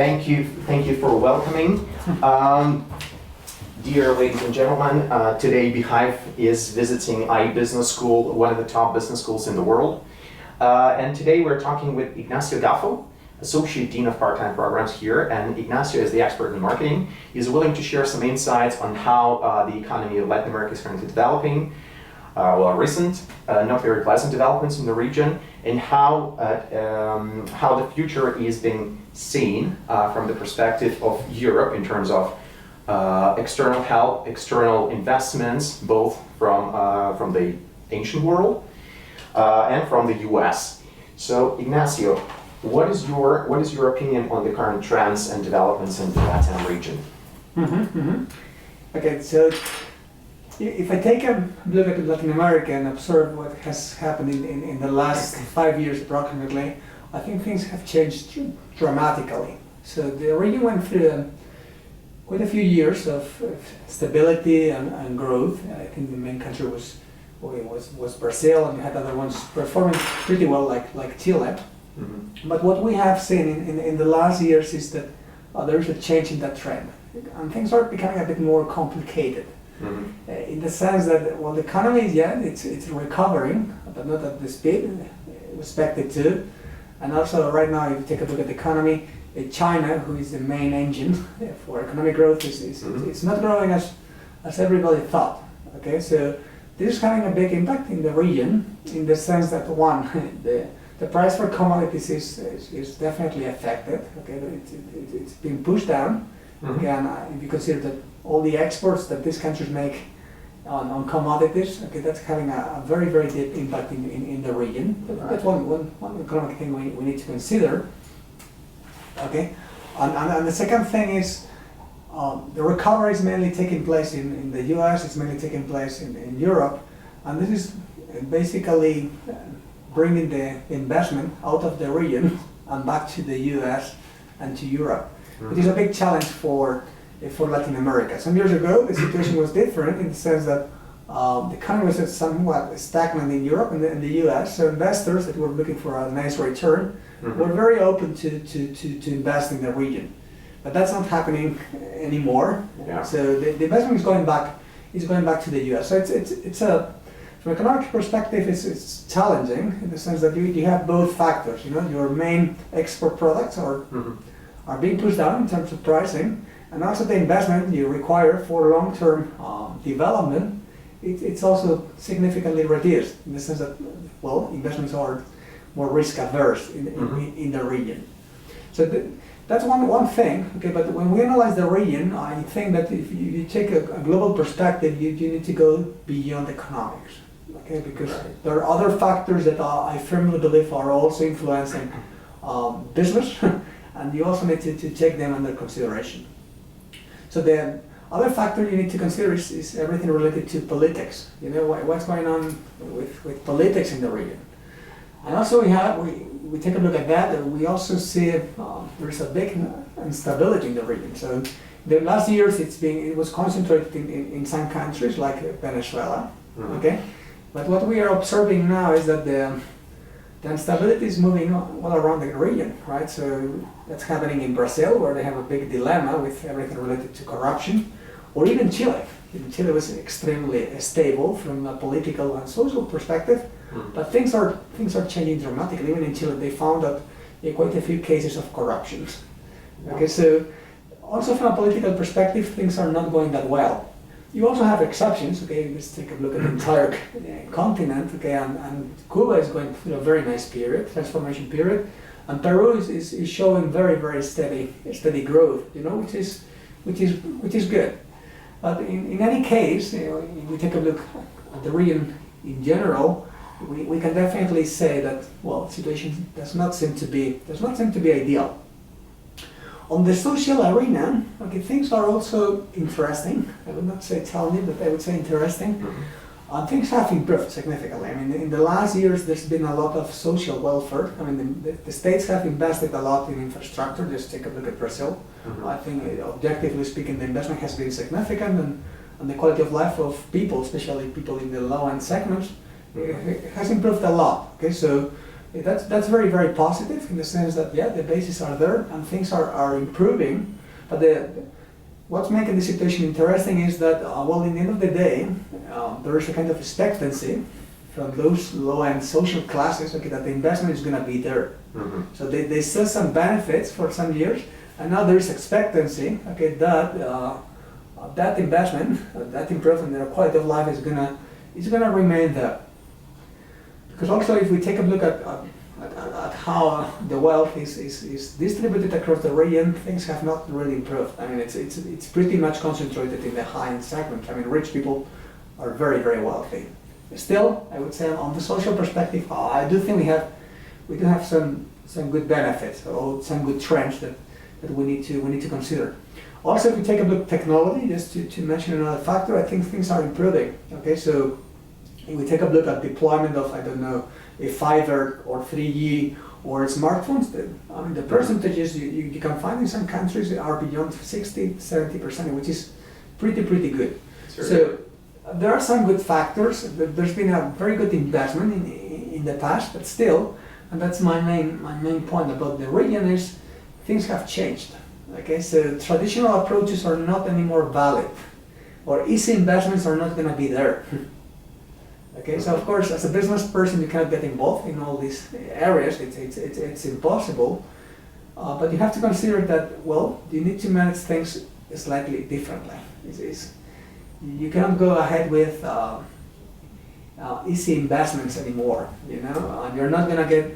Thank you for welcoming. Dear ladies and gentlemen, today Bhive is visiting iBusiness School, one of the top business schools in the world. And today we're talking with Ignacio Gafo, Associate Dean of Part-Time Programs here, and Ignacio is the expert in marketing. He's willing to share some insights on how the economy of Latin America is currently developing, recent, not very pleasant developments in the region, and how the future is being seen from the perspective of Europe in terms of external help, external investments, both from the ancient world and from the US. So, Ignacio, what is your opinion on the current trends and developments in the Latam region? Okay, so if I take a look at Latin America and observe what has happened in the last 5 years approximately, I think things have changed dramatically. So the region went through quite a few years of stability and growth. I think the main country was Brazil, and we had other ones performing pretty well, like Chile. Mm-hmm. But what we have seen in the last years is that there's a change in that trend, and things are becoming a bit more complicated. Mm-hmm. In the sense that, well, the economy, it's recovering, but not at the speed expected to. And also, right now, if you take a look at the economy, China, who is the main engine for economic growth, it's not growing as everybody thought. Okay, so this is having a big impact in the region, in the sense that one, the price for commodities is definitely affected. Okay, it's been pushed down. Mm-hmm. Okay, and if you consider that all the exports that these countries make on commodities, okay, that's having a very, very deep impact in the region. That's one economic thing we need to consider. Okay, and the second thing is the recovery is mainly taking place in the US, it's mainly taking place in Europe, and this is basically bringing the investment out of the region and back to the US and to Europe, which is a big challenge for Latin America. Some years ago, the situation was different in the sense that the economy was somewhat stagnant in Europe and in the US, so investors that were looking for a nice return were very open to invest in the region. But that's not happening anymore. Yeah. So the investment is going back to the US. So it's from an economic perspective, it's challenging in the sense that you have both factors. You know, your main export products are being pushed down in terms of pricing, and also the investment you require for long-term development, it's also significantly reduced in the sense that, well, investments are more risk averse in the region. So that's one thing. Okay, but when we analyze the region, I think that if you take a global perspective, you need to go beyond economics. Okay, because there are other factors that I firmly believe are also influencing business, and you also need to take them under consideration. So the other factor you need to consider is everything related to politics. You know, what's going on with politics in the region. And also we take a look at that, and we also see there's a big instability in the region. So the last years it was concentrated in some countries like Venezuela. Mm-hmm. Okay, but what we are observing now is that the instability is moving all around the region, right? So that's happening in Brazil, where they have a big dilemma with everything related to corruption, or even Chile. Chile was extremely stable from a political and social perspective, but things are changing dramatically. Even in Chile, they found that quite a few cases of corruption. Okay, so also from a political perspective, things are not going that well. You also have exceptions. Okay, let's take a look at the entire continent. Okay, and Cuba is going through a very nice transformation period, and Peru is showing very, very steady growth. You know, which is good. But in any case, you know, if we take a look at the region in general, we can definitely say that, well, the situation does not seem to be ideal. On the social arena, okay, things are also interesting. I would not say challenging, but I would say interesting. Mm-hmm. Things have improved significantly. I mean, in the last years, there's been a lot of social welfare. I mean, the states have invested a lot in infrastructure. Just take a look at Brazil. Mm-hmm. I think, objectively speaking, the investment has been significant, and the quality of life of people, especially people in the low-end segments, has improved a lot. Okay, so That's very, very positive in the sense that, yeah, the bases are there and things are improving. But what's making the situation interesting is that, well, in the end of the day, there is a kind of expectancy from those low-end social classes, okay, that the investment is going to be there. Mm-hmm. So they saw some benefits for some years, and now there is expectancy, okay, that that investment, that improvement in their quality of life is gonna remain there. Because also, if we take a look at how the wealth is distributed across the region, things have not really improved. I mean, it's pretty much concentrated in the high-end segment. I mean, rich people are very, very wealthy. Still, I would say on the social perspective, I do think we do have some good benefits or some good trends that we need to consider. Also, if we take a look at technology, just to mention another factor, I think things are improving. Okay, so if we take a look at deployment of, I don't know, a 5G or 3G or smartphones, the percentages you can find in some countries are beyond 60-70%, which is pretty good. Sure. So there are some good factors. There's been a very good investment in the past, but still, and that's my main point about the region is things have changed. Okay, so traditional approaches are not anymore valid, or easy investments are not going to be there. Okay, so of course, as a business person, you cannot get involved in all these areas. It's impossible. But you have to consider that, well, you need to manage things slightly differently. You cannot go ahead with easy investments anymore. You know, and you're not going to get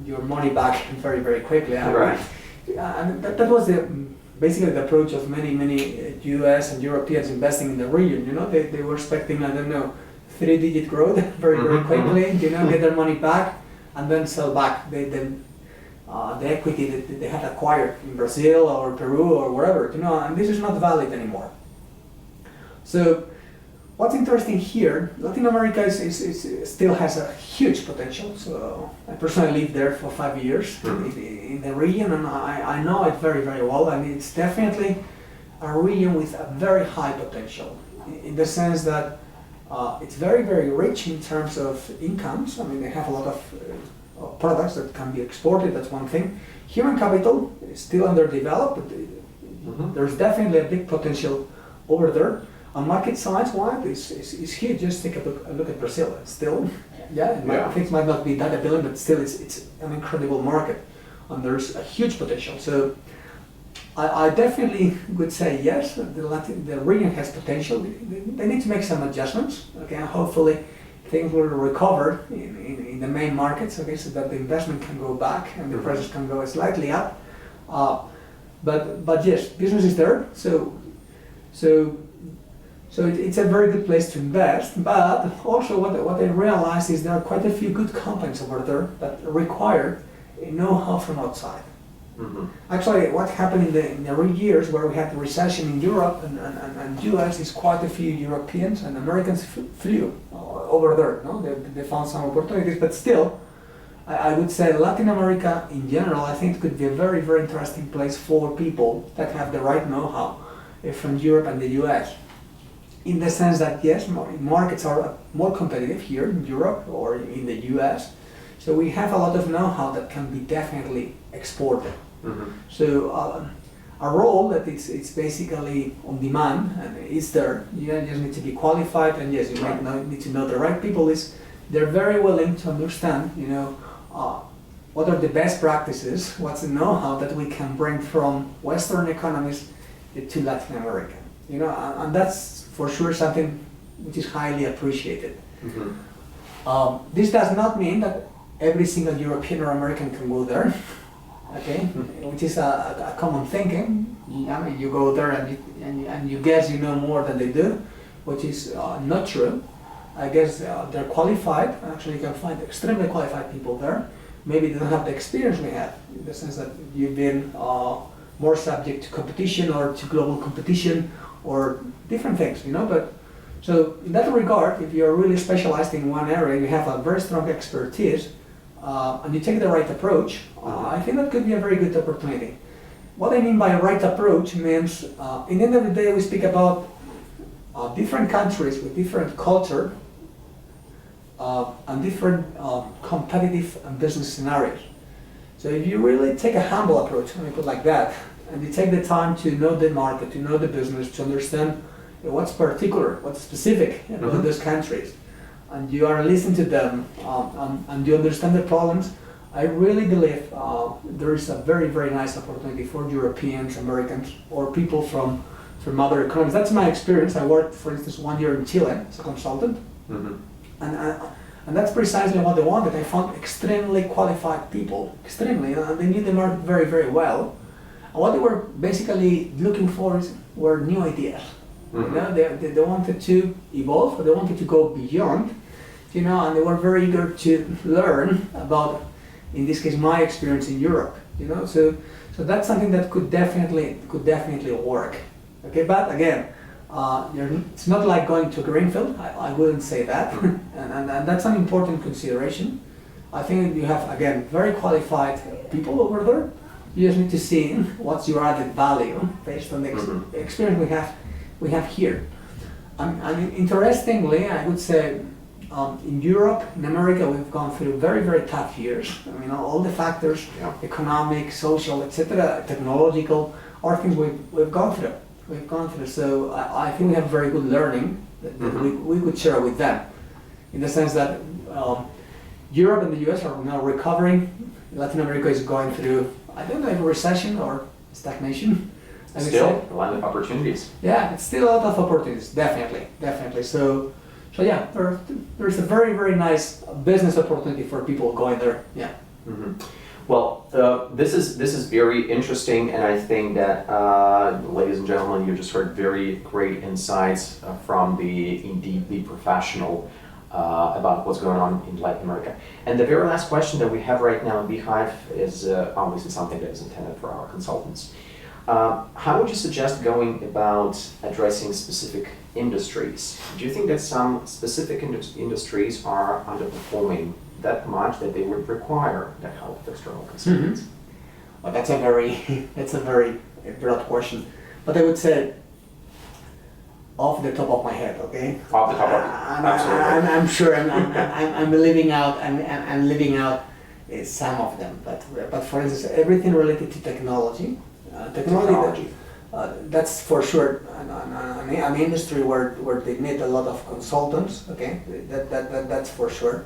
your money back very, very quickly. Right. And that was basically the approach of many US and Europeans investing in the region. You know, they were expecting, I don't know, 3-digit growth very quickly. You know, get their money back and then sell back the equity that they had acquired in Brazil or Peru or wherever. You know, and this is not valid anymore. So what's interesting here, Latin America is still has a huge potential. So I personally lived there for 5 years in the region, and I know it very, very well. I mean, it's definitely a region with a very high potential in the sense that it's very, very rich in terms of incomes. I mean, they have a lot of products that can be exported, that's one thing. Human capital is still underdeveloped, but there's definitely a big potential over there. And market size-wise is huge. Just take a look at Brazil. Still, things might not be that appealing, but still it's an incredible market. And there's a huge potential. So I definitely would say yes, the region has potential. They need to make some adjustments, okay, and hopefully things will recover in the main markets, okay, so that the investment can go back and the prices can go slightly up. But yes, business is there, so it's a very good place to invest. But also what I realized is there are quite a few good companies over there that require a know-how from outside. Actually, what happened in the years where we had the recession in Europe and US is quite a few Europeans and Americans flew over there. No? They found some opportunities, but still, I would say Latin America in general, I think could be a very, very interesting place for people that have the right know-how from Europe and the US. In the sense that, yes, markets are more competitive here in Europe or in the US, so we have a lot of know-how that can be definitely exported. So a role that it's basically on demand and is there. You just need to be qualified, and yes, you might need to know the right people. They're very willing to understand, you know, what are the best practices, what's the know-how that we can bring from Western economies to Latin America. You know, and that's for sure something which is highly appreciated. This does not mean that every single European or American can go there. Okay, which is a common thinking. I mean, you go there and you guess you know more than they do, which is not true. I guess they're qualified. Actually, you can find extremely qualified people there. Maybe they don't have the experience we have, in the sense that you've been more subject to competition or to global competition or different things, you know. But so in that regard, if you're really specialized in one area, you have a very strong expertise, and you take the right approach, I think that could be a very good opportunity. What I mean by right approach means, in the end of the day, we speak about different countries with different culture, and different competitive and business scenarios. So if you really take a humble approach, let me put it like that, and you take the time to know the market, to know the business, to understand what's particular, what's specific about those countries, and you are listening to them and you understand the problems, I really believe there is a very, very nice opportunity for Europeans, Americans, or people from other economies. That's my experience. I worked, for instance, 1 year in Chile as a consultant, and that's precisely what they wanted. I found extremely qualified people, extremely, and they knew the market very, very well. And what they were basically looking for were new ideas. You know, they wanted to evolve, they wanted to go beyond, you know, and they were very eager to learn about, in this case, my experience in Europe. You know, so that's something that could definitely work. Okay, but again, it's not like going to Greenfield. I wouldn't say that, and that's an important consideration. I think you have, again, very qualified people over there. You just need to see what's your added value based on the experience we have here. And interestingly, I would say in Europe, in America, we've gone through very, very tough years. I mean, all the factors, economic, social, etc., technological, are things we've gone through. So I think we have very good learning that we could share with them, in the sense that Europe and the US are now recovering. Latin America is going through, I don't know if a recession or stagnation. Still, a lot of opportunities. Yeah, it's still a lot of opportunities, definitely. So yeah, there's a very, very nice business opportunity for people going there. Yeah. Well, this is very interesting, and I think that, ladies and gentlemen, you just heard very great insights from the professional about what's going on in Latin America. And the very last question that we have right now in Bhive is obviously something that is intended for our consultants. How would you suggest going about addressing specific industries? Do you think that some specific industries are underperforming that much that they would require the help of external consultants? Well, that's a very broad question, but I would say off the top of my head, okay? Off the top of absolutely. I'm sure I'm leaving out some of them, but for instance, everything related to technology. That's for sure an industry where they need a lot of consultants. Okay, that's for sure.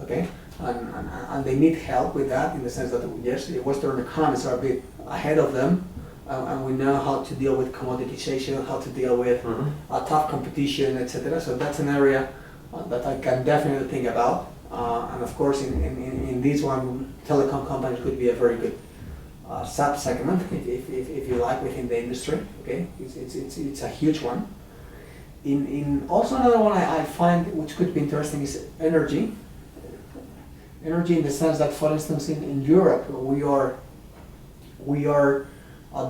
Okay, and they need help with that, in the sense that yes, the Western economies are a bit ahead of them, and we know how to deal with commoditization, how to deal with tough competition, etc. So that's an area that I can definitely think about. And of course, in this one, telecom companies could be a very good sub-segment, if you like, within the industry. Okay, it's a huge one. In also another one I find which could be interesting is energy. Energy, in the sense that, for instance, in Europe, we are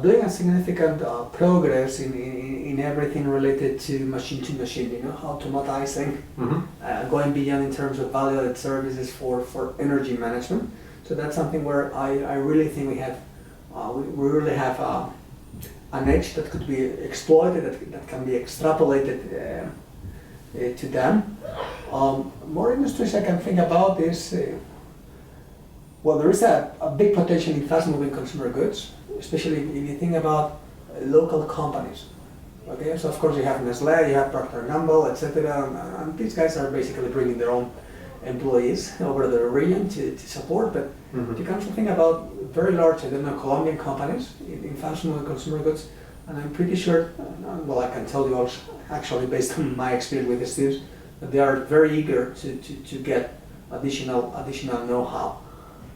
doing a significant progress in everything related to machine, you know, automatizing, going beyond in terms of value-added services for energy management. So that's something where I really think we really have an edge that could be exploited, that can be extrapolated to them. More industries I can think about is, well, there is a big potential in fast-moving consumer goods, especially if you think about local companies. Okay, so of course you have Nestle, you have Procter & Gamble, etc., and these guys are basically bringing their own employees over the region to support, but you can also think about very large, I don't know, Colombian companies in fast-moving consumer goods, and I'm pretty sure, well, I can tell you also, actually, based on my experience with the students, that they are very eager to get additional know-how.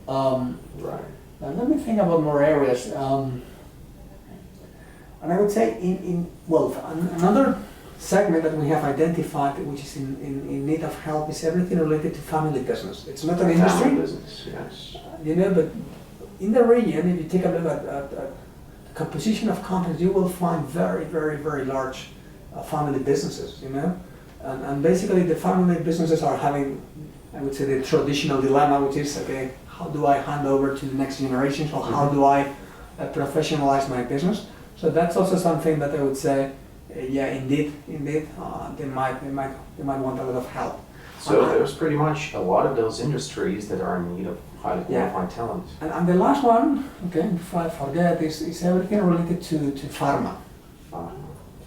Right. And let me think about more areas. And I would say another segment that we have identified, which is in need of help, is everything related to family business. It's not an industry. Family business, yes. You know, but in the region, if you take a look at the composition of companies, you will find very, very, very large family businesses, you know. And basically the family businesses are having, I would say, the traditional dilemma, which is, okay, how do I hand over to the next generation, or how do I professionalize my business? So that's also something that I would say, yeah, indeed, they might want a lot of help. So there's pretty much a lot of those industries that are in need of highly qualified talent. And the last one, okay, before I forget, is everything related to pharma.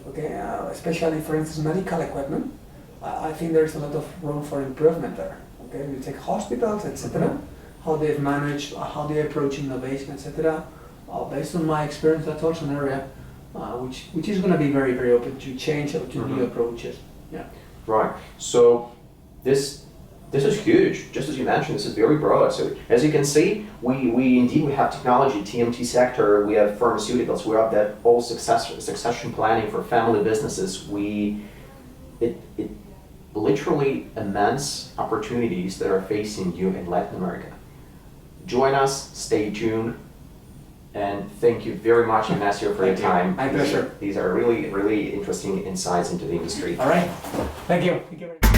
Okay, especially for instance medical equipment. I think there's a lot of room for improvement there. Okay, you take hospitals, etc. How they've managed, how they approach innovation, etc. Based on my experience, that's also an area which is going to be very, very open to change or to new approaches. Yeah. Right. So this is huge. Just as you mentioned, this is very broad. So as you can see, we have technology, TMT sector, we have pharmaceuticals, we have that whole succession planning for family businesses. It literally immense opportunities that are facing you in Latin America. Join us, stay tuned, and thank you very much, Ignacio, for your time. My pleasure. These are really, really interesting insights into the industry. All right. Thank you. Thank you very much.